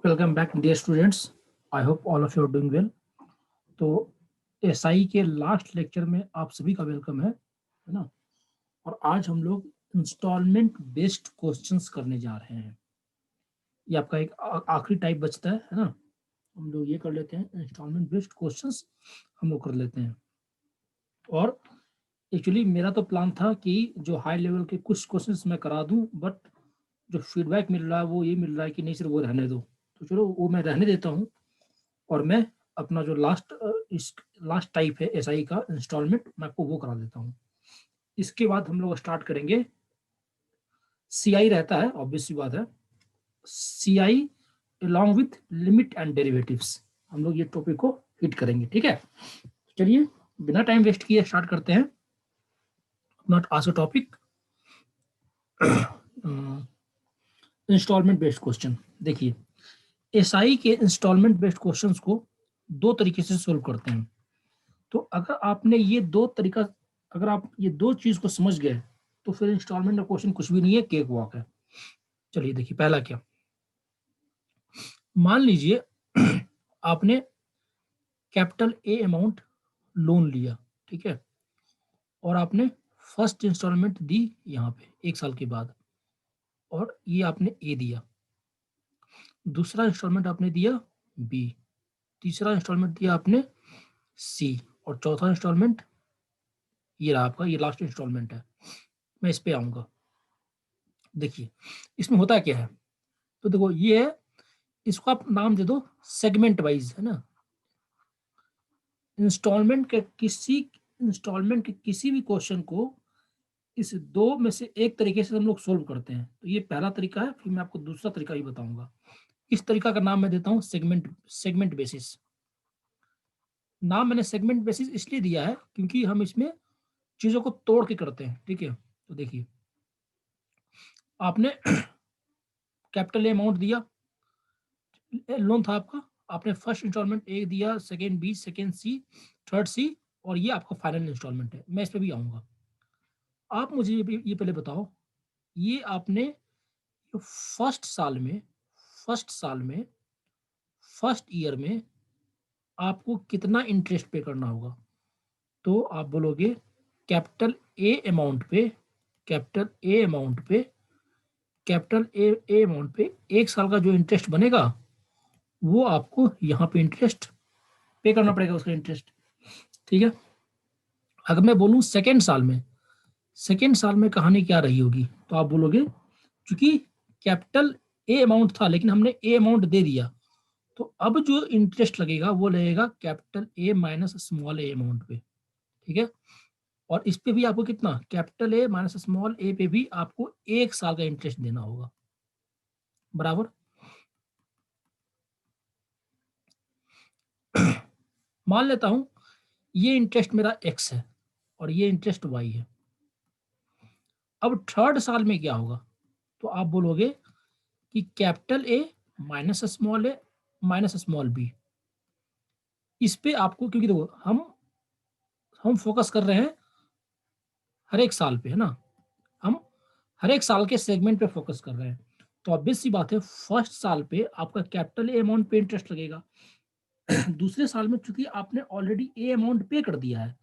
Welcome back dear students. I hope all of you are doing well. तो SI के last lecture में आप सभी का वेलकम है ना। और आज हम लोग इंस्टॉलमेंट बेस्ड क्वेश्चंस करने जा रहे हैं। ये आपका एक आखिरी टाइप बचता है ना। हम लोग ये कर लेते हैं, इंस्टॉलमेंट बेस्ड क्वेश्चंस हम लोग कर लेते हैं। और एक्चुअली मेरा तो प्लान था कि जो हाई लेवल के कुछ क्वेश्चंस मैं करा दूं, बट जो फीडबैक मिल रहा है वो ये मिल रहा है कि नहीं सर वो रहने दो। तो चलो वो मैं रहने देता हूँ। और मैं अपना जो लास्ट टाइप है एसआई का इंस्टॉलमेंट, मैं आपको वो करा देता हूँ। इसके बाद हम लोग स्टार्ट करेंगे। सीआई रहता है, ऑब्वियस सी बात है। CI along with limit and derivatives, हम लोग ये टॉपिक को हिट करेंगे। ठीक है, चलिए बिना टाइम वेस्ट किए स्टार्ट करते हैं अपना आज का टॉपिक, इंस्टॉलमेंट बेस्ड क्वेश्चन। देखिए, एसआई के इंस्टॉलमेंट बेस्ड क्वेश्चंस को दो तरीके से सोल्व करते हैं। तो अगर आप ये दो चीज को समझ गए तो फिर इंस्टॉलमेंट का क्वेश्चन कुछ भी नहीं है, केक वॉक है। चलिए देखिए, पहला क्या, मान लीजिए आपने कैपिटल ए अमाउंट लोन लिया, ठीक है, और आपने फर्स्ट इंस्टॉलमेंट दी यहाँ पे 1 साल के बाद, और ये आपने ए दिया। दूसरा इंस्टॉलमेंट आपने दिया बी, तीसरा इंस्टॉलमेंट दिया आपने सी, और चौथा इंस्टॉलमेंट ये रहा आपका, ये लास्ट इंस्टॉलमेंट है। मैं इस पे आऊंगा। देखिए इसमें होता क्या है, तो देखो ये है, इसको आप नाम दे दो सेगमेंट वाइज, है ना। इंस्टॉलमेंट के किसी भी क्वेश्चन को इस दो में से एक तरीके से हम लोग सोल्व करते हैं। तो ये पहला तरीका है, फिर मैं आपको दूसरा तरीका भी बताऊंगा। इस तरीका का नाम मैं देता हूं सेगमेंट बेसिस। नाम मैंने सेगमेंट बेसिस इसलिए दिया है क्योंकि हम इसमें चीजों को तोड़ के करते हैं। ठीक है, तो देखिए आपने कैपिटल ए अमाउंट दिया, लोन था आपका, आपने फर्स्ट इंस्टॉलमेंट ए दिया, सेकेंड बी, सेकेंड सी, थर्ड सी, और ये आपका फाइनल इंस्टॉलमेंट है। मैं इस पे भी आऊंगा। आप मुझे ये पहले बताओ, ये आपने फर्स्ट साल में फर्स्ट ईयर में आपको कितना इंटरेस्ट पे करना होगा। तो आप बोलोगे कैपिटल ए अमाउंट पे कैपिटल ए अमाउंट पे कैपिटल ए अमाउंट पे 1 साल का जो इंटरेस्ट बनेगा वो आपको यहाँ पे इंटरेस्ट पे करना पड़ेगा, उसका इंटरेस्ट। ठीक है, अगर मैं बोलूँ सेकेंड साल में कहानी क्या रही होगी, तो आप बोलोगे क्योंकि कैपिटल ए अमाउंट था लेकिन हमने ए अमाउंट दे दिया, तो अब जो इंटरेस्ट लगेगा वो लगेगा capital A minus small A amount पे। ठीक है, और इस पे भी आपको कितना, कैपिटल ए माइनस स्मॉल ए पे भी आपको 1 साल का इंटरेस्ट देना होगा, बराबर। मान लेता हूं ये इंटरेस्ट मेरा एक्स है और ये इंटरेस्ट वाई है। अब थर्ड साल में क्या होगा, तो आप बोलोगे कि capital A minus small b. इस पे आपको, क्योंकि देखो हम फोकस कर रहे हैं हर एक साल पे, है ना। हम हर एक साल के सेगमेंट पे फोकस कर रहे हैं। तो ऑब्वियस सी बात है, फर्स्ट साल पे आपका कैपिटल ए अमाउंट पे इंटरेस्ट लगेगा। दूसरे साल में चूंकि आपने ऑलरेडी ए अमाउंट पे कर दिया है,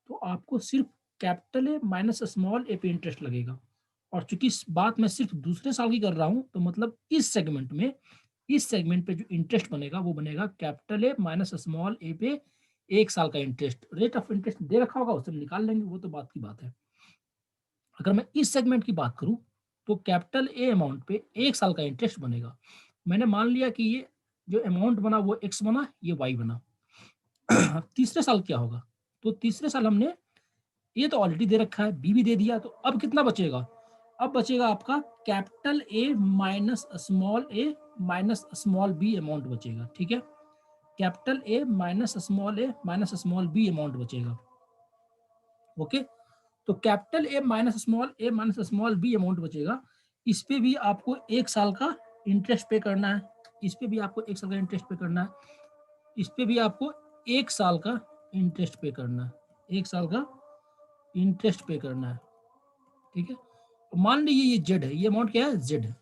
तो आपको सिर्फ कैपिटल ए माइनस स्मॉल ए पे इंटरेस्ट लगेगा। और चूंकि इस बात मैं सिर्फ दूसरे साल की कर रहा हूं, तो मतलब इस सेगमेंट पे जो इंटरेस्ट बनेगा वो बनेगा कैपिटल ए माइनस स्मॉल ए पे 1 साल का इंटरेस्ट। रेट ऑफ इंटरेस्ट दे रखा होगा, उससे हम निकाल लेंगे, वो तो बात की बात है। अगर मैं इस सेगमेंट की बात करूं, तो कैपिटल ए अमाउंट पे 1 साल का इंटरेस्ट बनेगा। मैंने मान लिया कि ये जो अमाउंट बना वो एक्स बना, ये वाई बना। तीसरे साल क्या होगा, तो तीसरे साल हमने ये तो ऑलरेडी दे रखा है, बी भी दे दिया, तो अब कितना बचेगा, अब बचेगा आपका capital A minus small b amount बचेगा। ठीक है, capital A minus small b amount बचेगा। ओके, तो capital A minus small b amount बचेगा। इस पे भी आपको 1 साल का इंटरेस्ट पे करना है, इस पे भी आपको 1 साल का इंटरेस्ट पे करना है, इस पे भी आपको 1 साल का इंटरेस्ट पे करना है, 1 साल का इंटरेस्ट पे करना है। ठीक है, तो मान लीजिए ये जेड है, ये अमाउंट क्या है, जेड है।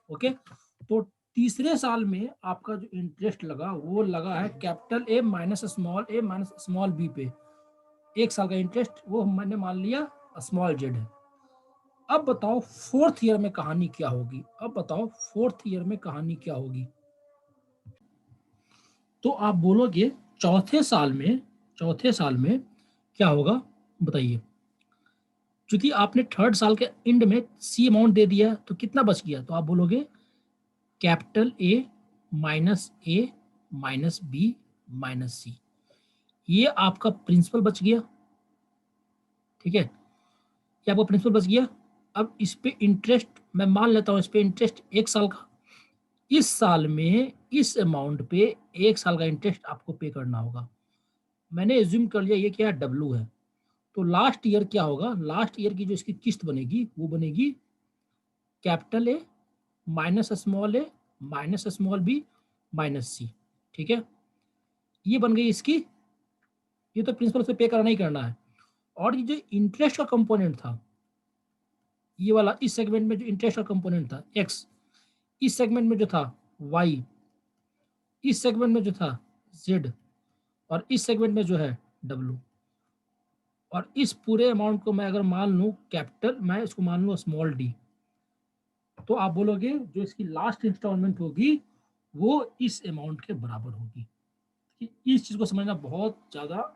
ओके, तो तीसरे साल में आपका जो इंटरेस्ट लगा वो लगा है capital A minus small b पे। एक साल का इंटरेस्ट वो मैंने मान लिया स्मॉल जेड है। अब बताओ फोर्थ ईयर में कहानी क्या होगी। अब बताओ फोर्थ ईयर में कहानी क्या होगी। तो आप बोलोगे चौथे साल में क्या होगा बताइए। क्योंकि आपने थर्ड साल के एंड में सी अमाउंट दे दिया तो कितना बच गया, तो आप बोलोगे capital A minus B minus C. ये आपका प्रिंसिपल बच गया। ठीक है, ये आपका प्रिंसिपल बच गया। अब इस पे इंटरेस्ट मैं मान लेता हूं, इस पे इंटरेस्ट एक साल का। इस साल में इस अमाउंट पे एक साल का इंटरेस्ट आपको पे करना होगा। मैंने एज्यूम कर लिया ये क्या डब्लू है। तो लास्ट ईयर क्या होगा, लास्ट ईयर की जो इसकी किस्त बनेगी वो बनेगी capital A minus small B minus C. ठीक है, ये बन गई इसकी। ये तो प्रिंसिपल से पे करना ही करना है। और ये जो इंटरेस्ट का कंपोनेंट था, ये वाला इस सेगमेंट में जो इंटरेस्ट का कंपोनेंट था एक्स, इस सेगमेंट में जो था वाई, इस सेगमेंट में जो था जेड, और इस सेगमेंट में जो है डब्लू। और इस पूरे अमाउंट को मैं अगर मान लूं कैपिटल, मैं इसको मान लूं स्मॉल डी, तो आप बोलोगे जो इसकी लास्ट इंस्टॉलमेंट होगी वो इस अमाउंट के बराबर होगी। कि इस चीज को समझना बहुत ज्यादा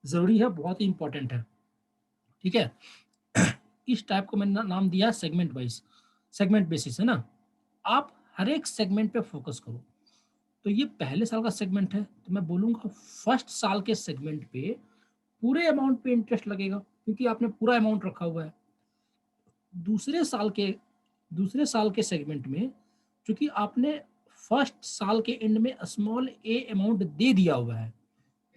जरूरी है, बहुत ही इंपॉर्टेंट है। ठीक है, इस टाइप को मैंने नाम दिया सेगमेंट वाइज, सेगमेंट बेसिस है ना। आप हर एक सेगमेंट पे फोकस करो। तो ये पहले साल का सेगमेंट है, तो मैं बोलूंगा फर्स्ट साल के सेगमेंट पे पूरे अमाउंट पे इंटरेस्ट लगेगा क्योंकि आपने पूरा अमाउंट रखा हुआ है। दूसरे साल के दूसरे साल के सेगमेंट में क्योंकि आपने फर्स्ट साल के एंड में स्मॉल ए अमाउंट दे दिया हुआ है,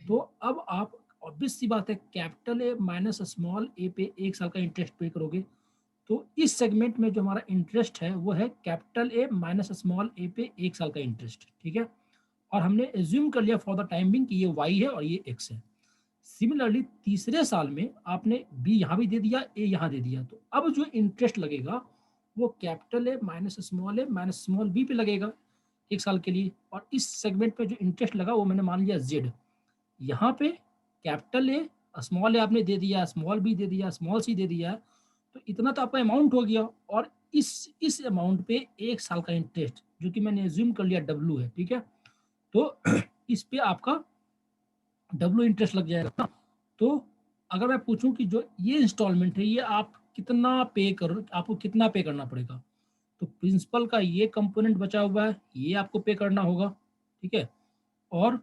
तो अब आप ऑब्वियस सी बात है कैपिटल ए माइनस स्मॉल ए पे एक साल का इंटरेस्ट पे करोगे। तो इस सेगमेंट में जो हमारा इंटरेस्ट है वो है कैपिटल ए माइनस स्मॉल ए पे एक साल का इंटरेस्ट। ठीक है, और हमने एज्यूम कर लिया फॉर द टाइम बिंग कि ये वाई है और ये एक्स है। सिमिलरली तीसरे साल में आपने बी यहाँ भी दे दिया, ए यहाँ दे दिया, तो अब जो इंटरेस्ट लगेगा वो capital A minus small b पे लगेगा एक साल के लिए। और इस सेगमेंट पे जो इंटरेस्ट लगा वो मैंने मान लिया जेड। यहाँ पे कैपिटल ए स्मॉल ए आपने दे दिया, स्मॉल बी दे दिया, स्मॉल सी दे दिया, तो इतना तो आपका अमाउंट हो गया। और इस अमाउंट पे एक साल का इंटरेस्ट जो कि मैंने एज्यूम कर लिया डब्लू है। ठीक है, तो इस पे आपका डब्लू इंटरेस्ट लग जाएगा ना। तो अगर मैं पूछूं कि जो ये इंस्टॉलमेंट है ये आप कितना पे कर, आपको कितना पे करना पड़ेगा, तो प्रिंसिपल का ये कंपोनेंट बचा हुआ है ये आपको पे करना होगा। ठीक है, और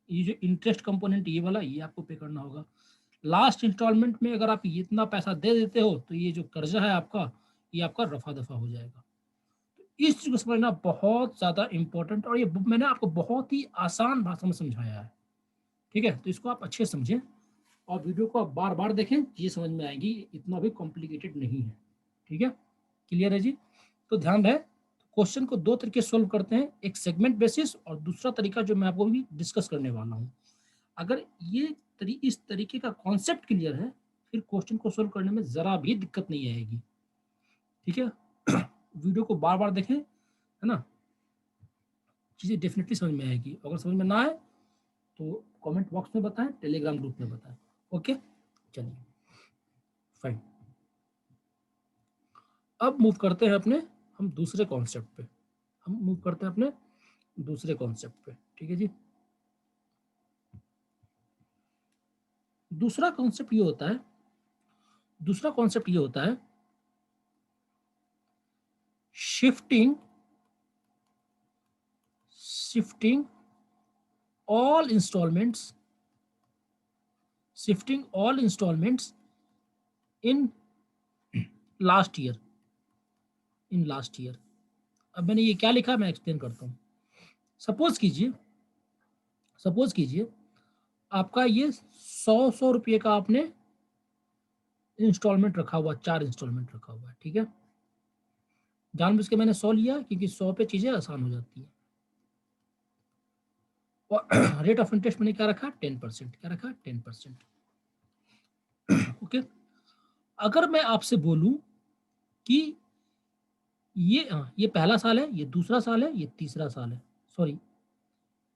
ये जो इंटरेस्ट कंपोनेंट ये वाला ये आपको पे करना होगा। लास्ट इंस्टॉलमेंट में अगर आप ये इतना पैसा दे देते हो तो ये जो कर्जा है आपका ये आपका रफा दफा हो जाएगा। तो इस चीज को समझना बहुत ज्यादा इंपॉर्टेंट, और ये मैंने आपको बहुत ही आसान भाषा में समझाया है। ठीक है, तो इसको आप अच्छे से समझें और वीडियो को आप बार बार देखें, ये समझ में आएगी, इतना भी कॉम्प्लिकेटेड नहीं है। ठीक है, क्लियर है जी। तो ध्यान रहे, क्वेश्चन को दो तरीके सोल्व करते हैं, एक सेगमेंट बेसिस और दूसरा तरीका जो मैं आपको भी डिस्कस करने वाला हूँ। अगर ये इस तरीके का कॉन्सेप्ट क्लियर है फिर क्वेश्चन को सोल्व करने में जरा भी दिक्कत नहीं आएगी। ठीक है, वीडियो को बार बार देखें, है ना, चीजें डेफिनेटली समझ में आएगी। अगर समझ में ना आए तो कमेंट बॉक्स में बताएं, टेलीग्राम ग्रुप में बताएं। ओके, चलिए फाइन। अब मूव करते हैं अपने हम दूसरे कॉन्सेप्ट पे, हम मूव करते हैं अपने दूसरे कॉन्सेप्ट पे। ठीक है जी, दूसरा कॉन्सेप्ट ये होता है, दूसरा कॉन्सेप्ट ये होता है shifting shifting all installments shifting all installments in last year in last year. अब मैंने ये क्या लिखा मैं एक्सप्लेन करता हूँ। सपोज कीजिए सपोज कीजिए आपका ये 100 रुपये का आपने इंस्टॉलमेंट रखा हुआ, 4 इंस्टॉलमेंट रखा हुआ है। ठीक है, जानबूझ के मैंने 100 लिया क्योंकि 100 पे चीजें आसान हो जाती है। और रेट ऑफ इंटरेस्ट मैंने क्या रखा 10%, क्या रखा 10%। ओके, अगर मैं आपसे बोलूं कि ये पहला साल है, ये दूसरा साल है, ये तीसरा साल है। सॉरी,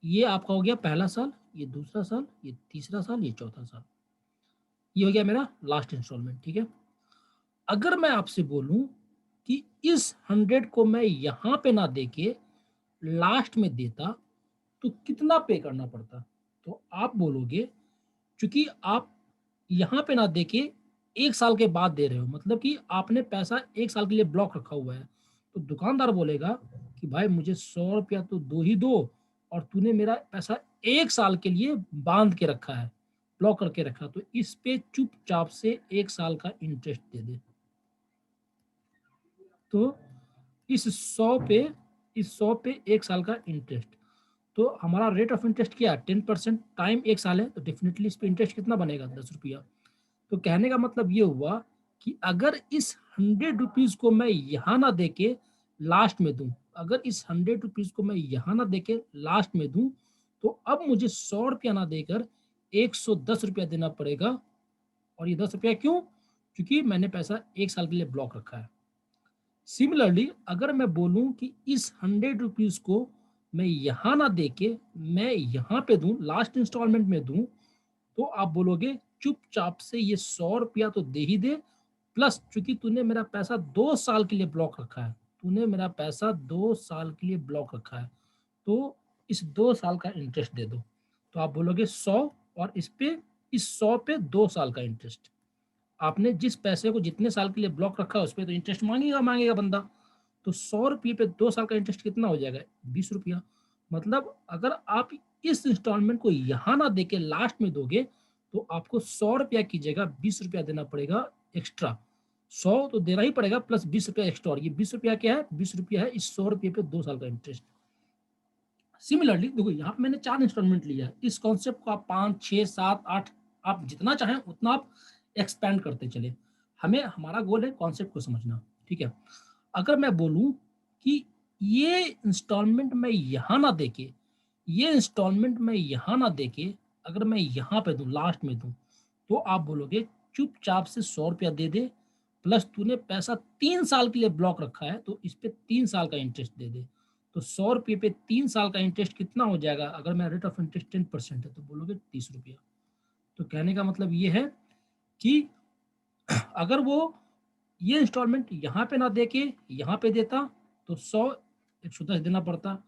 ये आपका हो गया पहला साल, ये दूसरा साल, ये तीसरा साल, ये चौथा साल। ये हो गया मेरा लास्ट इंस्टॉलमेंट, ठीक है। अगर मैं आपसे बोलूं कि इस 100 को मैं यहाँ पे ना देके लास्ट में देता तो कितना पे करना पड़ता? तो आप बोलोगे, चूंकि आप यहाँ पे ना देके 1 साल के बाद दे रहे हो, मतलब कि आपने पैसा 1 साल के लिए ब्लॉक रखा हुआ है, तो दुकानदार बोलेगा कि भाई मुझे 100 रुपया तो दो ही दो, और तूने मेरा पैसा 1 साल के लिए बांध के रखा है, ब्लॉक करके रखा, तो इस पे चुपचाप से 1 साल का इंटरेस्ट दे दे। तो इस 100 पे, इस 100 पे 1 साल का इंटरेस्ट, तो हमारा रेट ऑफ इंटरेस्ट क्या है? 10%, टाइम 1 साल है, तो डेफिनेटली इस पे इंटरेस्ट कितना बनेगा? 10 रुपया। तो कहने का मतलब ये हुआ कि अगर इस 100 रुपीज को मैं यहाँ ना देके लास्ट में दूं, अगर इस 100 रुपीज को मैं यहाँ ना देके लास्ट में दूं, तो अब मुझे 100 रुपया ना देकर 110 रुपया देना पड़ेगा। और ये 10 रुपया क्यों? क्योंकि मैंने पैसा 1 साल के लिए ब्लॉक रखा है। सिमिलरली अगर मैं बोलूं कि इस 100 रुपीज को मैं यहाँ ना देके मैं यहाँ पे दूं, लास्ट इंस्टॉलमेंट में दूं, तो आप बोलोगे चुपचाप से ये 100 रुपया तो दे ही दे, प्लस चूंकि तूने मेरा पैसा 2 साल के लिए ब्लॉक रखा है, तूने मेरा पैसा 2 साल के लिए ब्लॉक रखा है, तो इस 2 साल का इंटरेस्ट दे दो। तो आप बोलोगे 100, और इस 100 पे 2 साल का इंटरेस्ट। आपने जिस पैसे को जितने साल के लिए ब्लॉक रखा है उस पर तो इंटरेस्ट मांगेगा मांगेगा बंदा। तो 100 रुपये पे 2 साल का इंटरेस्ट कितना हो जाएगा? 20 रुपया। मतलब अगर आप इस इंस्टॉलमेंट को यहाँ ना देके लास्ट में दोगे, तो आपको 100 रुपया की जगह 20 रुपया देना पड़ेगा एक्स्ट्रा। 100 तो देना ही पड़ेगा, प्लस 20 रुपया एक्स्ट्रा। और ये 20 रुपया क्या है? 20 रुपया है इस 100 रुपये पे 2 साल का इंटरेस्ट। सिमिलरली देखो, यहाँ पे मैंने 4 इंस्टॉलमेंट लिया है। इस कॉन्सेप्ट को आप 5, 6, 7, 8 आप जितना चाहें उतना आप एक्सपैंड करते चले। हमें हमारा गोल है कॉन्सेप्ट को समझना, ठीक है। अगर मैं बोलूं कि ये इंस्टॉलमेंट मैं यहाँ ना देके, ये इंस्टॉलमेंट मैं यहाँ ना देके अगर मैं यहाँ पे दूं, लास्ट में दूं, तो आप बोलोगे चुपचाप से 100 रुपया दे दे, प्लस तूने पैसा 3 साल के लिए ब्लॉक रखा है, तो इस पे 3 साल का इंटरेस्ट दे दे। तो 100 रुपये पे 3 साल का इंटरेस्ट कितना हो जाएगा? अगर मैं रेट ऑफ इंटरेस्ट 10% है तो बोलोगे 30 रुपया। तो कहने का मतलब ये है कि अगर वो ये इंस्टॉलमेंट यहाँ पे ना देके यहाँ पे देता, तो 110 देना पड़ता।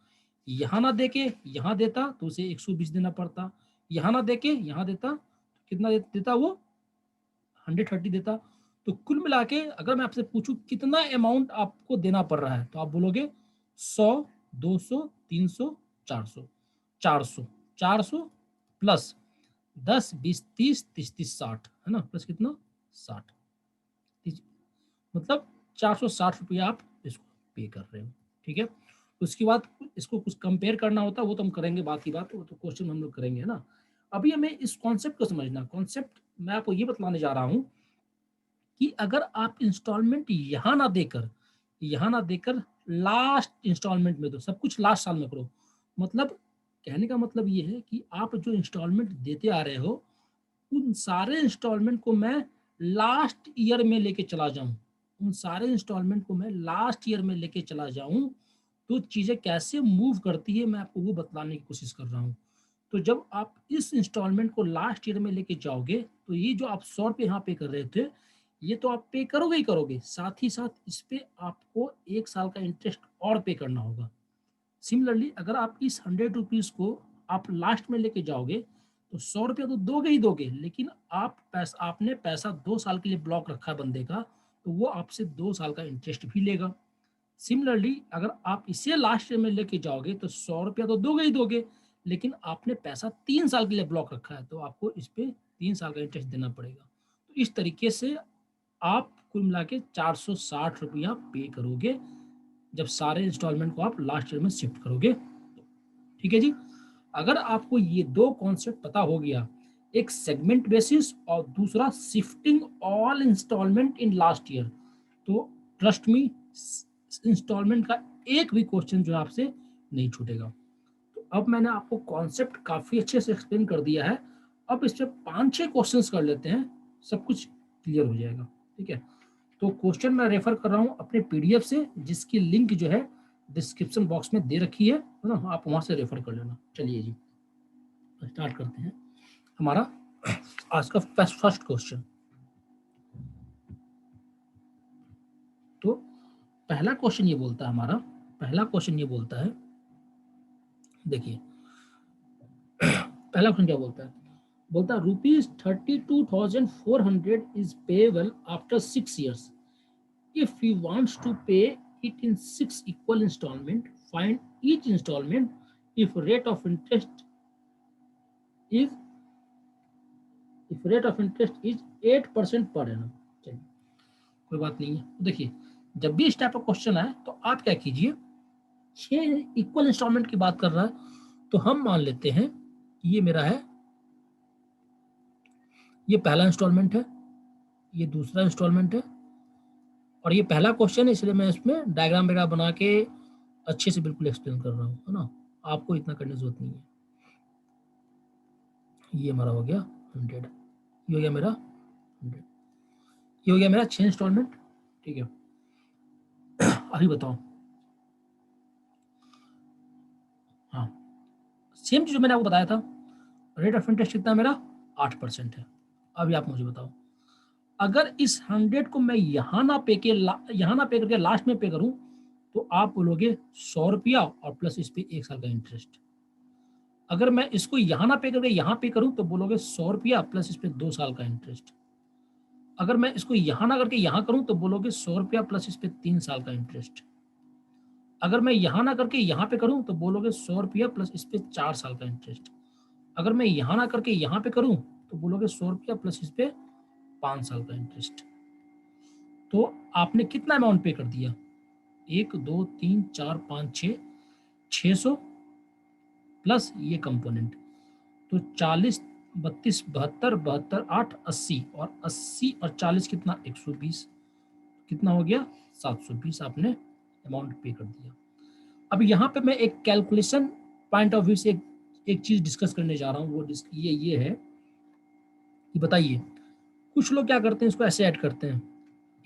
यहाँ ना देके यहाँ देता तो उसे 120 देना पड़ता। यहाँ ना देके यहाँ देता तो कितना देता वो? 130 देता। तो कुल मिला के अगर मैं आपसे पूछूं कितना अमाउंट आपको देना पड़ रहा है, तो आप बोलोगे 100, 200, 300, 400, 400, 400 प्लस 10, 20, 30, 30, 30, 60 है ना, प्लस कितना? 60। मतलब 460 रुपया आप इसको पे कर रहे हो, ठीक है। उसके बाद इसको कुछ कंपेयर करना होता है, वो तो हम करेंगे, बात की बात, वो तो क्वेश्चन हम लोग करेंगे, है ना। अभी हमें इस कॉन्सेप्ट को समझना। कॉन्सेप्ट मैं आपको ये बतलाने जा रहा हूँ कि अगर आप इंस्टॉलमेंट यहाँ ना देकर लास्ट इंस्टॉलमेंट में दो, सब कुछ लास्ट साल में करो। मतलब कहने का मतलब ये है कि आप जो इंस्टॉलमेंट देते आ रहे हो, उन सारे इंस्टॉलमेंट को मैं लास्ट ईयर में लेके चला जाऊं, उन सारे इंस्टॉलमेंट को मैं लास्ट ईयर में लेके चला जाऊं, तो चीज़ें कैसे मूव करती है मैं आपको वो बतलाने की कोशिश कर रहा हूँ। तो जब आप इस इंस्टॉलमेंट को लास्ट ईयर में लेके जाओगे, तो ये जो आप 100 रुपये यहाँ पे कर रहे थे, ये तो आप पे करोगे ही करोगे, साथ ही साथ इस पे आपको 1 साल का इंटरेस्ट और पे करना होगा। सिमिलरली अगर आप इस 100 रुपीज़ को आप लास्ट में लेके जाओगे, तो 100 रुपया तो दोगे ही दोगे, लेकिन आपने पैसा 2 साल के लिए ब्लॉक रखा है बंदे का, तो वो आपसे 2 साल का इंटरेस्ट भी लेगा। सिमिलरली अगर आप इसे लास्ट में लेके जाओगे, तो 100 रुपया तो दोगे ही दोगे, लेकिन आपने पैसा 3 साल के लिए ब्लॉक रखा है, तो आपको इस पे 3 साल का इंटरेस्ट देना पड़ेगा। तो इस तरीके से आप कुल मिला के 460 रुपया पे करोगे जब सारे इंस्टॉलमेंट को आप लास्ट ईयर में शिफ्ट करोगे। ठीक है जी। अगर आपको ये दो कॉन्सेप्ट पता हो गया, एक सेगमेंट बेसिस और दूसरा shifting all installment in last year, तो ट्रस्ट मी, इंस्टॉलमेंट का एक भी क्वेश्चन जो आपसे नहीं छूटेगा। तो अब मैंने आपको कॉन्सेप्ट काफी अच्छे से एक्सप्लेन कर दिया है। अब इस पे 5-6 क्वेश्चंस कर लेते हैं, सब कुछ क्लियर हो जाएगा, ठीक है। तो क्वेश्चन मैं रेफर कर रहा हूँ अपने पीडीएफ से, जिसकी लिंक जो है डिस्क्रिप्शन बॉक्स में दे रखी है ना, आप वहां से रेफर कर लेना। चलिए जी स्टार्ट करते हैं हमारा आज का फर्स्ट क्वेश्चन। तो पहला क्वेश्चन ये बोलता है, हमारा पहला क्वेश्चन ये बोलता है, देखिए पहला क्वेश्चन क्या बोलता है, बोलता है ₹32,400 is payable after 6 years। If he wants to pay it in 6 equal installment, find each installment if rate of interest is 8% per annum। चलिए कोई बात नहीं है। देखिए जब भी इस टाइप का क्वेश्चन आए तो आप क्या कीजिए, 6 इक्वल इंस्टॉलमेंट की बात कर रहा है तो हम मान लेते हैं कि ये मेरा है, ये पहला इंस्टॉलमेंट है, ये दूसरा इंस्टॉलमेंट है, और ये पहला क्वेश्चन है, इसलिए मैं इसमें डायग्राम वगैरह बना के अच्छे से बिल्कुल एक्सप्लेन कर रहा हूँ, है ना, आपको इतना करने की जरूरत नहीं है। ये हमारा हो गया 100, ये हो गया मेरा 100, ये हो गया मेरा 6 इंस्टॉलमेंट। ठीक है, अभी बताओ, हाँ सेम चीज जो मैंने आपको बताया था, रेट ऑफ इंटरेस्ट कितना मेरा 8% है। अभी आप मुझे बताओ, अगर इस 100 को मैं यहाँ ना पे करके लास्ट में पे करूं तो आप बोलोगे 100 रुपया और प्लस इस पे 1 साल का इंटरेस्ट। अगर मैं इसको यहाँ ना पे करके यहाँ पे करूं तो बोलोगे 100 रुपया प्लस इस पे 2 साल का इंटरेस्ट। अगर मैं इसको यहाँ ना करके यहाँ करूं तो बोलोगे 100 रुपया प्लस इस पे 3 साल का इंटरेस्ट। अगर मैं यहाँ ना करके यहाँ पे करूं तो बोलोगे 100 रुपया प्लस इस पे 4 साल का इंटरेस्ट। अगर मैं यहाँ ना करके यहाँ पे करूं तो बोलोगे 100 रुपया प्लस इस पे 5 साल का इंटरेस्ट। तो आपने कितना अमाउंट पे कर दिया, 1 2 3 4 5 6, 600 प्लस ये कंपोनेंट, तो 40 32 72 72 8 80, और 80 और 40 कितना 120, कितना हो गया 720, आपने अमाउंट पे कर दिया। अब यहाँ पे मैं एक कैलकुलेशन पॉइंट ऑफ व्यू से एक चीज डिस्कस करने जा रहा हूँ, वो ये है कि बताइए कुछ लोग क्या करते हैं, इसको ऐसे ऐड करते हैं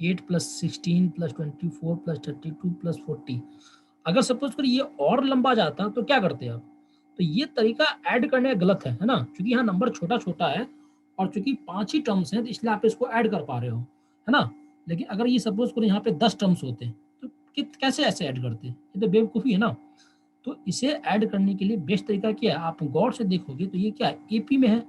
8 + 16 + 24 + 32 + 40। अगर सपोज करिए ये और लंबा जाता तो क्या करते आप, तो ये तरीका ऐड करने का गलत है ना, क्योंकि यहाँ नंबर छोटा छोटा है और चूंकि 5 ही टर्म्स हैं तो इसलिए आप इसको ऐड कर पा रहे हो, है ना। लेकिन अगर ये सपोज करो यहाँ पे 10 टर्म्स होते तो कैसे ऐसे ऐड करते, ये तो बेवकूफ़ी है ना। तो इसे ऐड करने के लिए बेस्ट तरीका क्या है, आप गौर से देखोगे तो ये क्या है, एपी में है,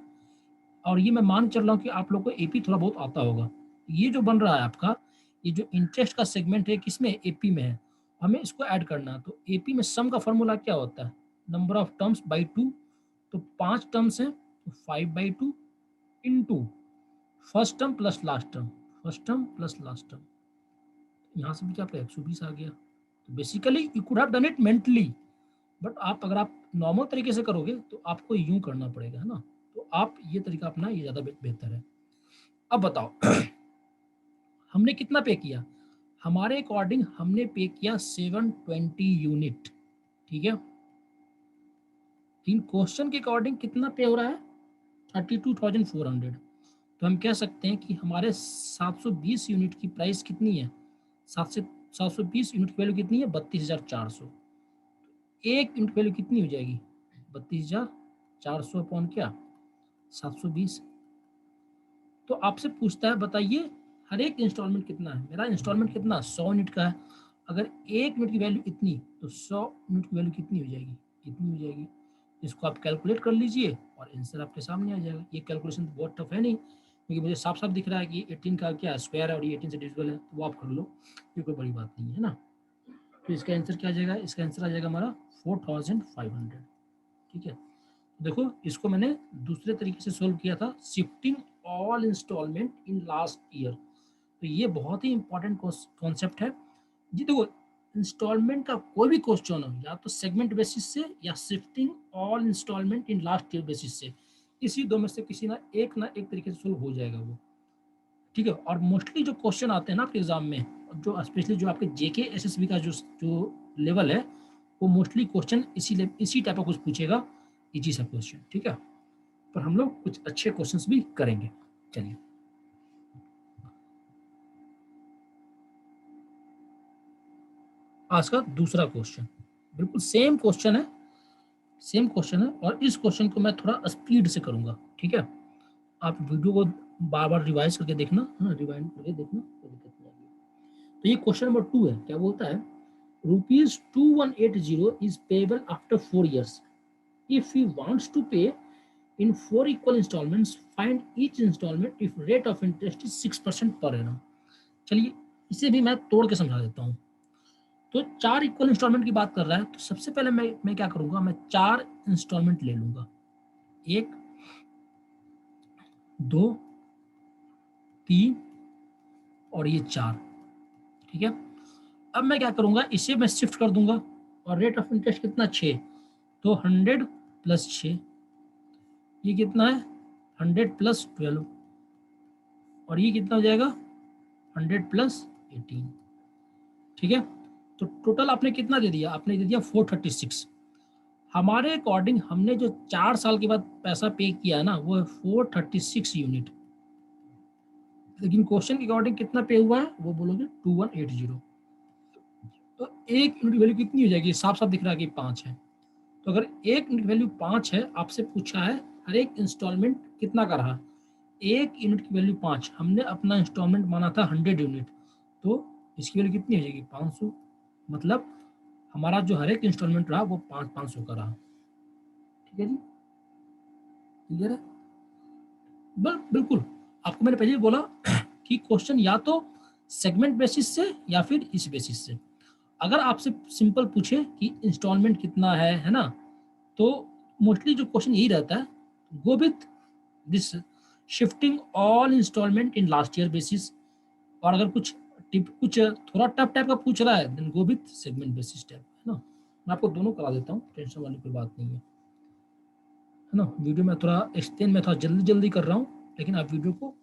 और ये मैं मान चल रहा हूँ कि आप लोग को एपी थोड़ा बहुत आता होगा। ये जो बन रहा है आपका, ये जो इंटरेस्ट का सेगमेंट है किसमें, एपी में है, हमें इसको ऐड करना है। तो एपी में सम का फॉर्मूला क्या होता है, नंबर ऑफ टर्म्स बाई 2, तो 5 टर्म्स हैं तो 5/2 into first term plus last term, first term plus last term, यहाँ से भी क्या आपका 120 आ गया। तो basically you could have done it mentally, but आप अगर आप नॉर्मल तरीके से करोगे तो आपको यूं करना पड़ेगा, है ना। तो आप ये तरीका अपना, ये ज़्यादा बेहतर है। अब बताओ हमने कितना पे किया, हमारे अकॉर्डिंग हमने पे किया 720 यूनिट, ठीक है। इन क्वेश्चन के अकॉर्डिंग कितना पे हो रहा है 32,400, तो हम कह सकते हैं कि हमारे 720 यूनिट की प्राइस कितनी है, 720 यूनिट की वैल्यू कितनी है 32,400। एक यूनिट वैल्यू कितनी हो जाएगी 32,400 अपॉन क्या 720। तो आपसे पूछता है बताइए हर एक इंस्टॉलमेंट कितना है, मेरा इंस्टॉलमेंट कितना 100 यूनिट का है। अगर 1 मिनट की वैल्यू इतनी तो 100 यूनिट की वैल्यू कितनी हो जाएगी, इतनी हो जाएगी। इसको आप कैलकुलेट कर लीजिए और आंसर आपके सामने आ जाएगा। ये कैलकुलेशन तो बहुत टफ है नहीं, क्योंकि मुझे साफ साफ दिख रहा है कि 18 का क्या स्क्वायर है और ये 18 से डिविजिबल है, तो वो आप कर लो, ये कोई बड़ी बात नहीं है ना। तो इसका आंसर क्या आ जाएगा, इसका आंसर आ जाएगा हमारा 4500, ठीक है। देखो इसको मैंने दूसरे तरीके से सोल्व किया था, shifting all installment in last year. तो ये बहुत ही इंपॉर्टेंट कॉन्सेप्ट है जी। देखो इंस्टॉलमेंट का कोई भी क्वेश्चन हो, या तो सेगमेंट बेसिस से या shifting all installment in last year basis से, इसी दो में से किसी ना एक तरीके से सोल्व हो जाएगा वो, ठीक है। और मोस्टली जो क्वेश्चन आते हैं ना आपके एग्जाम में, जो स्पेशली जो आपके जेके एसएसबी का जो लेवल है, वो मोस्टली क्वेश्चन इसी टाइप का कुछ पूछेगा, इजी सा क्वेश्चन, ठीक है। पर हम लोग कुछ अच्छे क्वेश्चंस भी करेंगे। चलिए आज का दूसरा क्वेश्चन, बिल्कुल सेम क्वेश्चन है, सेम क्वेश्चन है, और इस क्वेश्चन को मैं थोड़ा स्पीड से करूंगा, ठीक है। आप वीडियो को बार बार रिवाइज करके देखना, है ना, रिवाइंड करके देखना, कोई दिक्कत नहीं आएगी। तो ये क्वेश्चन नंबर 2 है, क्या बोलता है, ₹2180 is payable after 4 years। If he wants to pay in 4 equal installments, find each installment if rate of interest is 6% per annum. चलिए इसे भी मैं तोड़ के समझा देता हूँ। तो 4 इक्वल इंस्टॉलमेंट की बात कर रहा है, तो सबसे पहले मैं क्या करूंगा, मैं 4 इंस्टॉलमेंट ले लूंगा, 1, 2, 3 और ये 4, ठीक है। अब मैं क्या करूंगा, इसे मैं शिफ्ट कर दूंगा, और रेट ऑफ इंटरेस्ट कितना, 6, तो 100 प्लस 6, ये कितना है, 100 प्लस 12, और ये कितना हो जाएगा, 100 प्लस 18, ठीक है। तो टोटल आपने कितना दे दिया, आपने दे दिया 436। हमारे अकॉर्डिंग हमने जो 4 साल के बाद पैसा पे किया ना, वो है 436 यूनिट, लेकिन क्वेश्चन के अकॉर्डिंग कितना पे हुआ है, वो बोलोगे 2180। तो एक यूनिट की वैल्यू कितनी हो जाएगी, साफ साफ दिख रहा है कि 5 है। तो अगर एक यूनिट वैल्यू 5 है, आपसे पूछा है हर एक इंस्टॉलमेंट कितना का रहा, एक यूनिट की वैल्यू 5, हमने अपना इंस्टॉलमेंट माना था 100 यूनिट, तो इसकी वैल्यू कितनी हो जाएगी, 500। मतलब हमारा जो हर एक इंस्टॉलमेंट रहा वो 500 का रहा, ठीक है जी, क्लियर है। बिल्कुल, आपको मैंने पहले ही बोला कि क्वेश्चन या तो सेगमेंट बेसिस से या फिर इस बेसिस से। अगर आपसे सिंपल पूछे कि इंस्टॉलमेंट कितना है ना, तो मोस्टली जो क्वेश्चन यही रहता है, go with this shifting all installment in last year basis. और अगर कुछ थोड़ा टफ टाइप का पूछ रहा है, then go with segment basis type, है ना। मैं आपको दोनों करा देता हूँ, टेंशन वाली कोई बात नहीं है ना। वीडियो में थोड़ा एक्सटेंड में थोड़ा जल्दी जल्दी कर रहा हूँ, लेकिन आप वीडियो को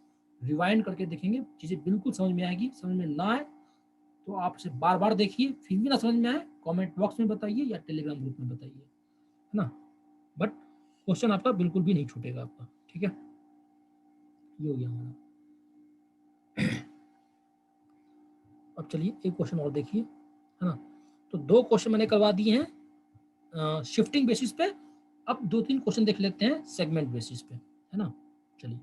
रिवाइंड करके देखेंगे, चीज़ें बिल्कुल समझ में आएगी। समझ में ना आए तो आप इसे बार बार देखिए, फिर भी ना समझ में आए कमेंट बॉक्स में बताइए या टेलीग्राम ग्रुप में बताइए, है ना। बट क्वेश्चन आपका बिल्कुल भी नहीं छूटेगा आपका, ठीक है। ये हो गया हमारा। अब चलिए एक क्वेश्चन और देखिए, है ना। तो 2 क्वेश्चन मैंने करवा दिए हैं शिफ्टिंग बेसिस पे। अब 2-3 क्वेश्चन देख लेते हैं सेगमेंट बेसिस पे, है ना। चलिए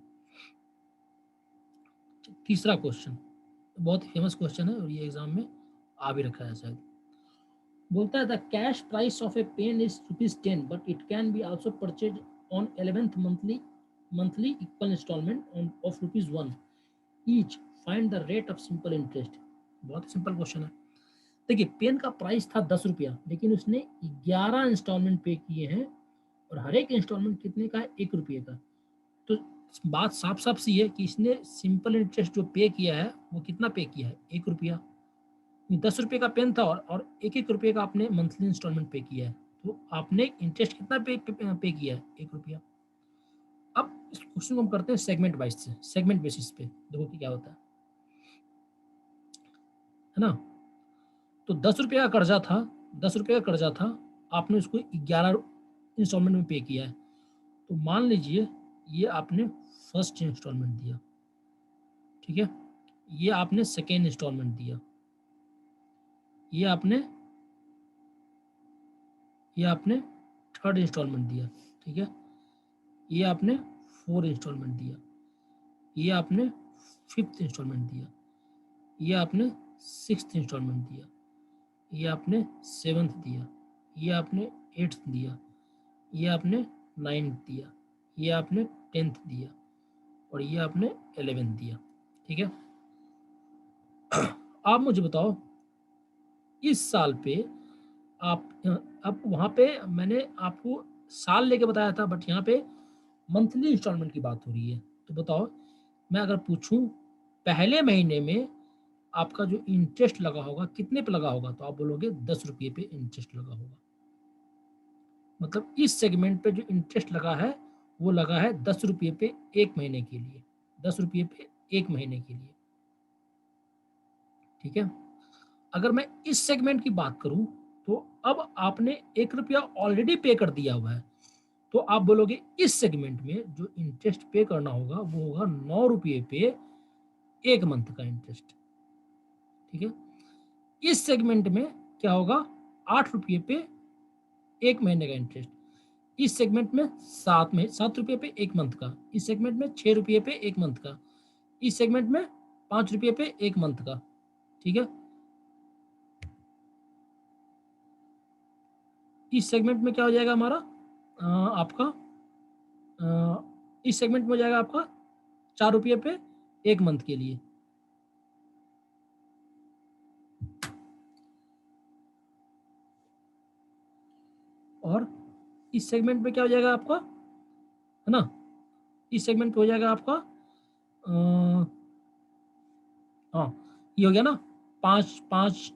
तीसरा क्वेश्चन बहुत फेमस क्वेश्चन है, और ये एग्जाम में आ भी रखा है शायद। बोलता है the cash price of a pen is ₹10, but it can be also purchase on 11th monthly equal installment of ₹1 each, find the rate of simple interest. बहुत ही सिंपल क्वेश्चन है। देखिए पेन का प्राइस था ₹10, लेकिन उसने 11 इंस्टॉलमेंट पे किए हैं, और हर एक इंस्टॉलमेंट कितने का है, ₹1 का। तो बात साफ साफ सी है कि इसने सिंपल इंटरेस्ट जो पे किया है, वो कितना पे किया है, ₹1। ₹10 का पेन था, और ₹1 का आपने मंथली इंस्टॉलमेंट पे किया है, तो आपने इंटरेस्ट कितना पे किया है, ₹1। अब इस क्वेश्चन को हम करते हैं सेगमेंट वाइज से, सेगमेंट बेसिस पे, देखो कि क्या होता है ना। तो ₹10 का कर्जा था, ₹10 का कर्जा था, आपने उसको 11 इंस्टॉलमेंट में पे किया है। तो मान लीजिए ये आपने फर्स्ट इंस्टॉलमेंट दिया, ठीक है, ये आपने सेकेंड इंस्टॉलमेंट दिया, ये आपने ये आपने थर्ड इंस्टॉलमेंट दिया, ठीक है, ये आपने फोर्थ इंस्टॉलमेंट दिया, ये आपने फिफ्थ इंस्टॉलमेंट दिया, ये आपने सिक्स्थ इंस्टॉलमेंट दिया, ये आपने सेवन्थ दिया, ये आपने एट्थ दिया, ये आपने नाइन्थ दिया, ये आपने 10th दिया, और ये आपने 11th दिया, ठीक है। आप मुझे बताओ इस साल पे आप अब वहाँ पे मैंने आपको साल लेके बताया था, बट यहाँ पे मंथली इंस्टॉलमेंट की बात हो रही है। तो बताओ, मैं अगर पूछूं पहले महीने में आपका जो इंटरेस्ट लगा होगा कितने पे लगा होगा, तो आप बोलोगे ₹10 पे इंटरेस्ट लगा होगा। मतलब इस सेगमेंट पे जो इंटरेस्ट लगा है, वो लगा है ₹10 पे 1 महीने के लिए, ₹10 पे 1 महीने के लिए, ठीक है। अगर मैं इस सेगमेंट की बात करूं, तो अब आपने ₹1 ऑलरेडी पे कर दिया हुआ है, तो आप बोलोगे इस सेगमेंट में जो इंटरेस्ट पे करना होगा वो होगा ₹9 पे 1 मंथ का इंटरेस्ट, ठीक है। इस सेगमेंट में क्या होगा, 8 रुपये पे 1 महीने का इंटरेस्ट। इस सेगमेंट में 7 रुपये पे 1 मंथ का, इस सेगमेंट में 6 रुपये पे 1 मंथ का, इस सेगमेंट में 5 रुपये पे 1 मंथ का। ठीक है, इस सेगमेंट में क्या हो जाएगा हमारा, आपका इस सेगमेंट में हो जाएगा आपका 4 रुपये पे 1 मंथ के लिए। और इस सेगमेंट में क्या हो जाएगा आपका, है ना, इस सेगमेंट पे हो जाएगा आपका हाँ, ये हो गया ना, 5 5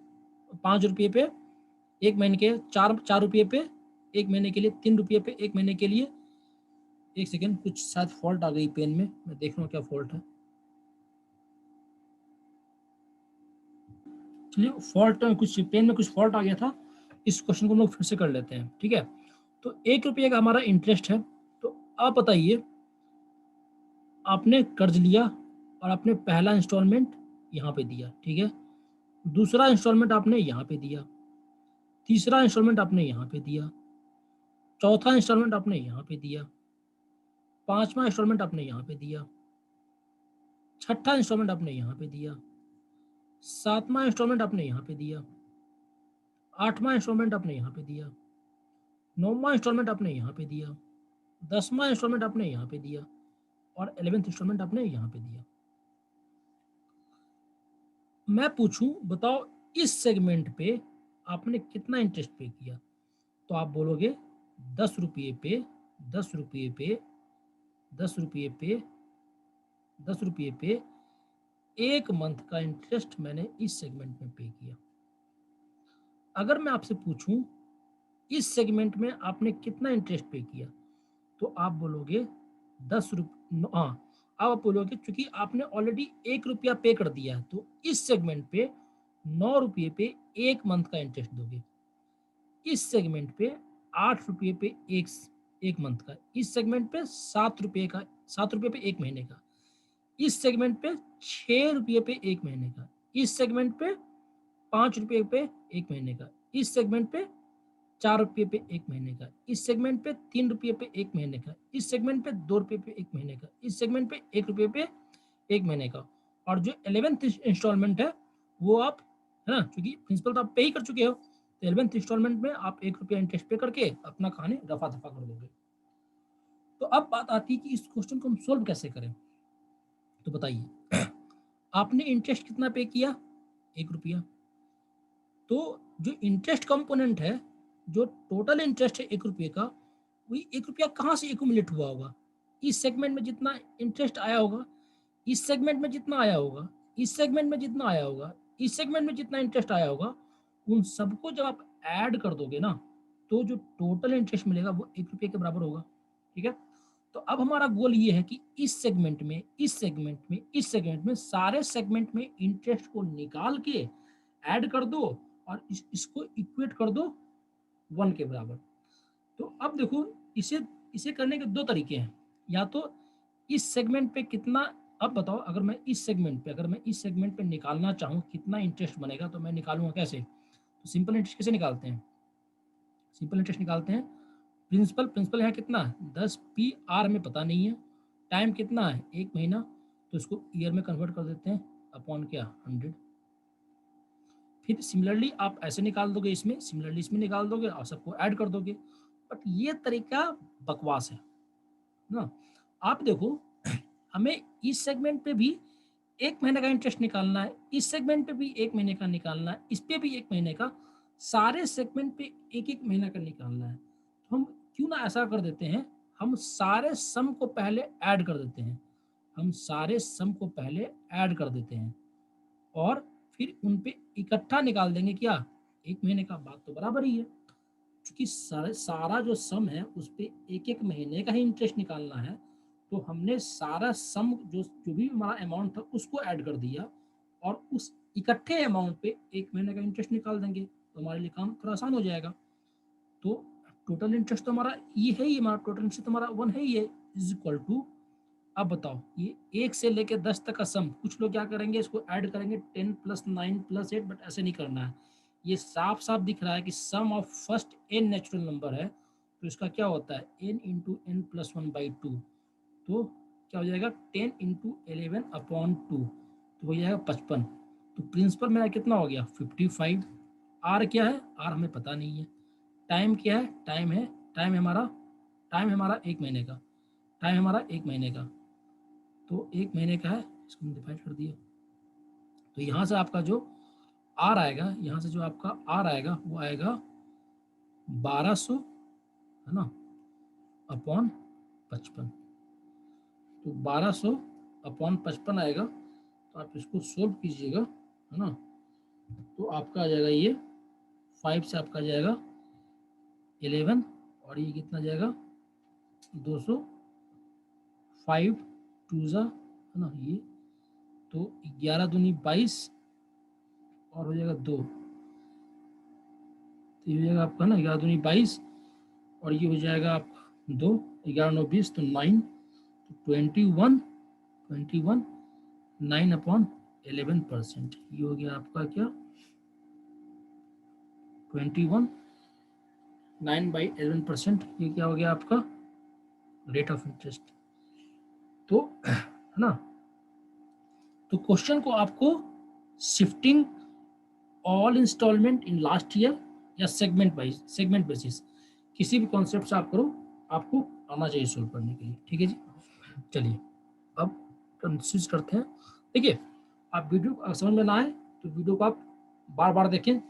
5 रुपये पे 1 महीने के, 4 4 रुपये पे 1 महीने के लिए, 3 रुपये पे 1 महीने के लिए। एक सेकेंड, कुछ शायद फॉल्ट आ गई पेन में, मैं देख रहा हूँ क्या फॉल्ट है। चलिए, फॉल्ट कुछ पेन में कुछ फॉल्ट आ गया था, इस क्वेश्चन को हम लोग फिर से कर लेते हैं। ठीक है, तो 1 रुपये का हमारा इंटरेस्ट है। तो आप बताइए, आपने कर्ज लिया और आपने पहला इंस्टॉलमेंट यहाँ पे दिया, ठीक है, दूसरा इंस्टॉलमेंट आपने यहाँ पे दिया, तीसरा इंस्टॉलमेंट आपने यहाँ पे दिया, चौथा इंस्टॉलमेंट आपने यहाँ पे दिया, पांचवा इंस्टॉलमेंट आपने यहाँ पे दिया, छठा इंस्टॉलमेंट आपने यहाँ पे दिया, सातवां इंस्टॉलमेंट आपने यहाँ पे दिया, आठवां इंस्टॉलमेंट आपने यहाँ पे दिया, नौवां इंस्टॉलमेंट आपने यहाँ पे दिया, 10वां इंस्टॉलमेंट आपने यहाँ पे दिया, और 11th इंस्टॉलमेंट आपने यहाँ पे दिया। मैं पूछूं, बताओ इस सेगमेंट पे आपने कितना इंटरेस्ट पे किया, तो आप बोलोगे 10 रुपये पे 10 रुपये पे 10 रुपये पे 10 रुपये पे 1 मंथ का इंटरेस्ट मैंने इस सेगमेंट में पे किया। अगर मैं आपसे पूछूं इस सेगमेंट में आपने कितना इंटरेस्ट पे किया, तो आप बोलोगे 10 रुपये, हाँ, अब आप बोलोगे क्योंकि आपने ऑलरेडी 1 रुपया पे कर दिया है, तो इस सेगमेंट पे 9 रुपये पे 1 मंथ का इंटरेस्ट दोगे, इस सेगमेंट पे 8 रुपये पे एक मंथ का, इस सेगमेंट पे 7 रुपये का, 7 रुपये पे 1 महीने का, इस सेगमेंट पे 6 रुपये पे 1 महीने का, इस सेगमेंट पे 5 रुपये पे 1 महीने का, इस सेगमेंट पे 4 रुपये पे 1 महीने का, इस सेगमेंट पे 3 रुपये पे 1 महीने का, इस सेगमेंट पे 2 रुपये पे 1 महीने का, इस सेगमेंट पे 1 रुपये पे 1 महीने का। और जो 11th इंस्टॉलमेंट है वो आप, है ना, क्योंकि प्रिंसिपल तो आप पे ही कर चुके हो, तो 11th इंस्टॉलमेंट में आप 1 रुपया इंटरेस्ट पे करके अपना कहानी रफा दफा कर दोगे। तो अब बात आती है कि इस क्वेश्चन को हम सोल्व कैसे करें। तो बताइए, आपने इंटरेस्ट कितना पे किया, 1 रुपया। तो जो इंटरेस्ट कंपोनेंट है, जो टोटल इंटरेस्ट है 1 रुपये का, वही 1 रुपया कहाँ से एक्यूमुलेट हुआ होगा, इस सेगमेंट में जितना इंटरेस्ट आया होगा, इस सेगमेंट में जितना आया होगा, इस सेगमेंट में जितना आया होगा, इस सेगमेंट में जितना इंटरेस्ट आया होगा, उन सबको जब आप ऐड कर दोगे ना, तो जो टोटल इंटरेस्ट मिलेगा वो 1 रुपये के बराबर होगा। ठीक है, तो अब हमारा गोल ये है कि इस सेगमेंट में, इस सेगमेंट में, इस सेगमेंट में, सारे सेगमेंट में इंटरेस्ट को निकाल के ऐड कर दो और इसको इक्वेट कर दो 1 के बराबर। तो अब देखो, इसे इसे करने के 2 तरीके हैं। या तो इस सेगमेंट पे कितना, अब बताओ, अगर मैं इस सेगमेंट पे निकालना चाहूँ कितना इंटरेस्ट बनेगा, तो मैं निकालूंगा कैसे, तो सिंपल इंटरेस्ट कैसे निकालते हैं, सिंपल इंटरेस्ट निकालते हैं, प्रिंसिपल है कितना, 10 पी आर हमें पता नहीं है, टाइम कितना है 1 महीना, तो इसको ईयर में कन्वर्ट कर देते हैं, अपॉन क्या 100। फिर सिमिलरली आप ऐसे निकाल दोगे, इसमें सिमिलरली इसमें निकाल दोगे और सबको ऐड कर दोगे। बट ये तरीका बकवास है ना। आप देखो, हमें इस सेगमेंट पे भी 1 महीने का इंटरेस्ट निकालना है, इस सेगमेंट पे भी 1 महीने का निकालना है, इस पे भी 1 महीने का, सारे सेगमेंट पे एक एक महीना का निकालना है। तो हम क्यों ना ऐसा कर देते हैं, हम सारे सम को पहले ऐड कर देते हैं, हम सारे सम को पहले ऐड कर देते हैं और फिर उन पे इकट्ठा निकाल देंगे क्या, 1 महीने का। बात तो बराबर ही है, क्योंकि सारा जो सम है उस पे एक एक महीने का ही इंटरेस्ट निकालना है, तो हमने सारा सम जो जो भी हमारा अमाउंट था उसको ऐड कर दिया और उस इकट्ठे अमाउंट पे 1 महीने का इंटरेस्ट निकाल देंगे, तो हमारे लिए काम थोड़ा आसान हो जाएगा। तो टोटल इंटरेस्ट तो हमारा ये है ही, हमारा टोटल इंटरेस्ट हमारा 1 है ही है, इज इक्वल टू, अब बताओ, ये 1 से लेकर 10 तक का सम, कुछ लोग क्या करेंगे, इसको ऐड करेंगे 10 + 9 + 8, बट ऐसे नहीं करना है। ये साफ साफ दिख रहा है कि sum of first N natural number है, तो इसका क्या होता है N into N plus one by two, तो क्या हो जाएगा 10 इंटू 11/2, तो हो जाएगा 55। तो प्रिंसिपल मेरा कितना हो गया 55। आर क्या है, आर हमें पता नहीं है। टाइम क्या है, टाइम है, टाइम हमारा 1 महीने का, टाइम हमारा 1 महीने का, तो 1 महीने का है, इसको डिवाइड कर दिया। तो यहाँ से आपका जो आर आएगा, यहाँ से जो आपका आर आएगा वो आएगा 1200, है ना, अपॉन 55। तो 1200 अपॉन 55 आएगा, तो आप इसको सोल्व कीजिएगा, है ना, तो आपका आ जाएगा ये 5 से आपका आ जाएगा 11, और ये कितना जाएगा 200, 5 टू ज़ा, है ना, ये तो 11 दूनी 22, और हो जाएगा 2, तो ये हो जाएगा आपका ना 11 दूनी 22, और ये हो जाएगा आपका 2, 11 9 20, तो 9, तो 21 9/11%, ये हो गया आपका क्या 21 9/11%, ये क्या हो गया आपका रेट ऑफ इंटरेस्ट। तो है ना, तो क्वेश्चन को आपको shifting all installment in last year या सेगमेंट वाइज, सेगमेंट बेसिस, किसी भी कॉन्सेप्ट से आप करो, आपको आना चाहिए सोल्व करने के लिए, ठीक है जी। चलिए अब कंसिडर करते हैं। देखिए आप वीडियो अगर समझ में ना आए तो वीडियो को आप बार बार देखें,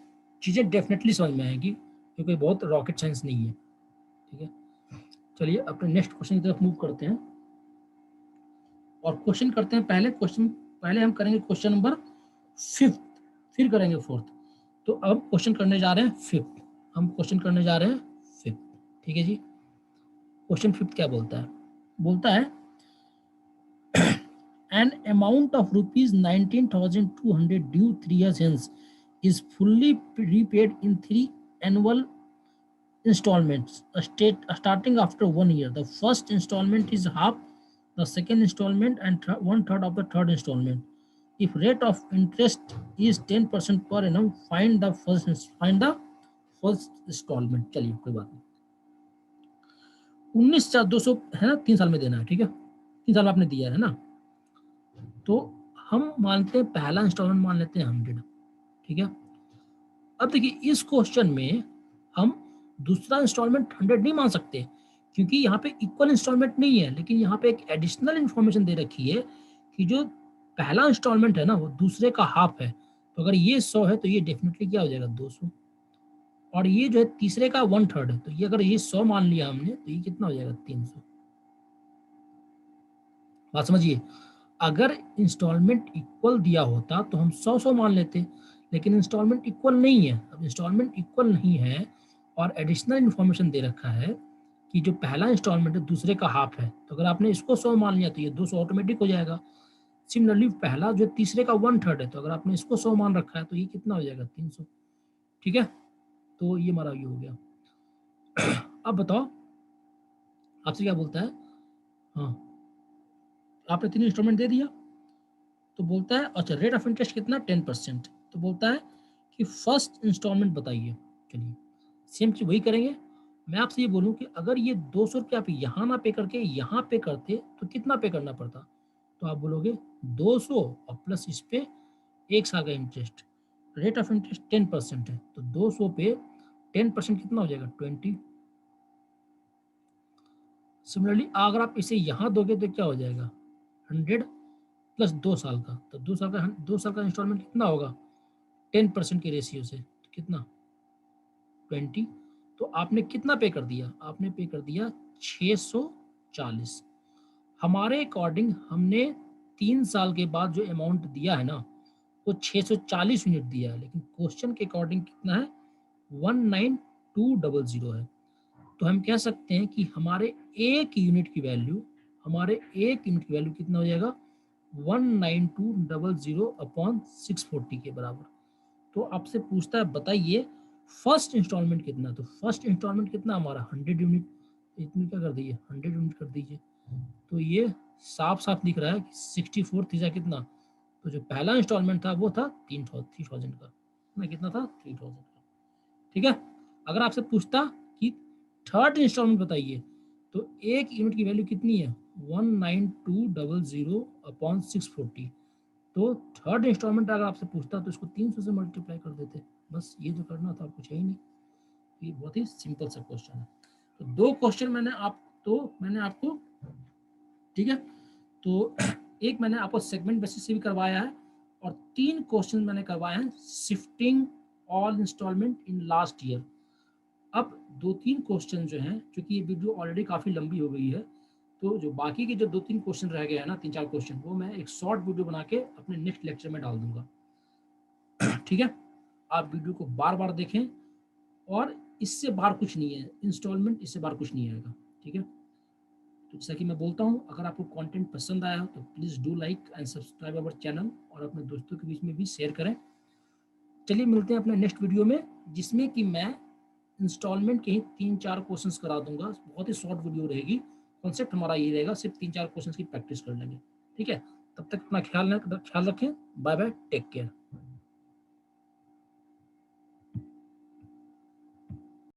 चीज़ें डेफिनेटली समझ में आएंगी, क्योंकि बहुत रॉकेट साइंस नहीं है, ठीक है। चलिए अपने नेक्स्ट क्वेश्चन की तरफ मूव करते हैं, और क्वेश्चन करते हैं पहले हम करेंगे क्वेश्चन नंबर 5, फिर करेंगे 4। तो अब क्वेश्चन करने जा रहे हैं 5, हम क्वेश्चन करने जा रहे हैं 5, ठीक है जी। क्वेश्चन 5 क्या बोलता है, बोलता है an amount of rupees 19,200 due 3 years hence is fully repaid in 3 annual installments starting after 1 year. The first installment is half the second installment and 1/3 of the third installment. If rate of interest is 10% per annum, find the first installment. चलिए कोई बात नहीं, 19,200 है ना, 3 साल में देना है, ठीक है, 3 साल आपने दिया है ना, तो हम मानते हैं पहला इंस्टॉलमेंट मान लेते हैं 100, ठीक है। अब देखिए इस क्वेश्चन में हम दूसरा इंस्टॉलमेंट 100 नहीं मान सकते, क्योंकि यहाँ पे इक्वल इंस्टॉलमेंट नहीं है, लेकिन यहाँ पे एक एडिशनल इंफॉर्मेशन दे रखी है कि जो पहला इंस्टॉलमेंट है ना वो दूसरे का हाफ है, तो अगर ये 100 है तो ये डेफिनेटली क्या हो जाएगा 200, और ये जो है तीसरे का 1/3 है, तो ये अगर ये 100 मान लिया हमने तो ये कितना हो जाएगा 300। बात समझिए, अगर इंस्टॉलमेंट इक्वल दिया होता तो हम 100 मान लेते, लेकिन इंस्टॉलमेंट इक्वल नहीं है। अब इंस्टॉलमेंट इक्वल नहीं है और एडिशनल इन्फॉर्मेशन दे रखा है कि जो पहला इंस्टॉलमेंट है दूसरे का हाफ है, तो अगर आपने इसको 100 मान लिया तो ये 200 ऑटोमेटिक हो जाएगा। सिमिलरली पहला जो तीसरे का 1/3 है, तो अगर आपने इसको 100 मान रखा है तो ये कितना हो जाएगा 300, ठीक है। तो ये हमारा ये हो गया। अब बताओ आपसे क्या बोलता है, हाँ आपने 3 इंस्टॉलमेंट दे दिया, तो बोलता है अच्छा रेट ऑफ इंटरेस्ट कितना 10%, तो बोलता है कि फर्स्ट इंस्टॉलमेंट बताइए। चलिए सेम चीज वही करेंगे। मैं आपसे ये बोलूं कि अगर ये 200 रुपये आप यहाँ ना पे करके यहाँ पे करते तो कितना पे करना पड़ता, तो आप बोलोगे 200 और प्लस इस पे 1 साल का इंटरेस्ट, रेट ऑफ इंटरेस्ट 10% है, तो 200 पे 10% कितना हो जाएगा 20। सिमिलरली अगर आप इसे यहाँ दोगे तो क्या हो जाएगा 100 प्लस 2 साल का, तो 2 साल का इंस्टॉलमेंट कितना होगा 10% के रेशियो से, तो कितना 20। तो आपने कितना पे कर दिया, आपने पे कर दिया 640। हमारे अकॉर्डिंग हमने 3 साल के बाद जो अमाउंट दिया है ना वो 640 यूनिट दिया है, लेकिन क्वेश्चन के अकॉर्डिंग कितना है 19200 है। तो हम कह सकते हैं कि हमारे एक यूनिट की वैल्यू, कितना हो जाएगा 19200 अपॉन 640 के बराबर। तो आपसे पूछता है बताइए फर्स्ट इंस्टॉलमेंट कितना, तो फर्स्ट इंस्टॉलमेंट कितना हमारा 100 यूनिट, इतनी क्या कर दीजिए 100 यूनिट कर दीजिए, तो ये साफ साफ दिख रहा है कि 64 थीजा कितना, तो जो पहला इंस्टॉलमेंट था वो था 3000 का ना, कितना था 3000। ठीक है। अगर आपसे पूछता कि थर्ड इंस्टॉलमेंट बताइए, तो एक यूनिट की वैल्यू कितनी है, 19200 अपॉन 640। तो थर्ड इंस्टॉलमेंट अगर आपसे पूछता तो इसको 300 से मल्टीप्लाई कर देते, बस ये जो करना था, कुछ है ही नहीं। ये बहुत ही सिंपल सा क्वेश्चन है। तो दो क्वेश्चन मैंने आपको, ठीक है, तो एक मैंने आपको सेगमेंट बेसिस से भी करवाया है, और 3 क्वेश्चन मैंने करवाए हैं shifting all installment in last year. अब 2-3 क्वेश्चन जो हैं, क्योंकि ये वीडियो ऑलरेडी काफ़ी लंबी हो गई है, तो जो बाकी के जो 2-3 क्वेश्चन रह गए हैं ना, 3-4 क्वेश्चन, वो मैं एक शॉर्ट वीडियो बना के अपने नेक्स्ट लेक्चर में डाल दूंगा। ठीक है, आप वीडियो को बार बार देखें, और इससे बाहर कुछ नहीं है, इंस्टॉलमेंट इससे बाहर कुछ नहीं आएगा। ठीक है, तो जैसा कि मैं बोलता हूँ, अगर आपको कंटेंट पसंद आया हो तो please do like and subscribe our channel, और अपने दोस्तों के बीच में भी शेयर करें। चलिए मिलते हैं अपने नेक्स्ट वीडियो में, जिसमें कि मैं इंस्टॉलमेंट के ही 3-4 क्वेश्चंस करा दूंगा। बहुत ही शॉर्ट वीडियो रहेगी, कॉन्सेप्ट हमारा ये रहेगा, सिर्फ 3-4 क्वेश्चंस की प्रैक्टिस कर लेंगे। ठीक है, तब तक अपना ख्याल रखें। Bye bye, take care.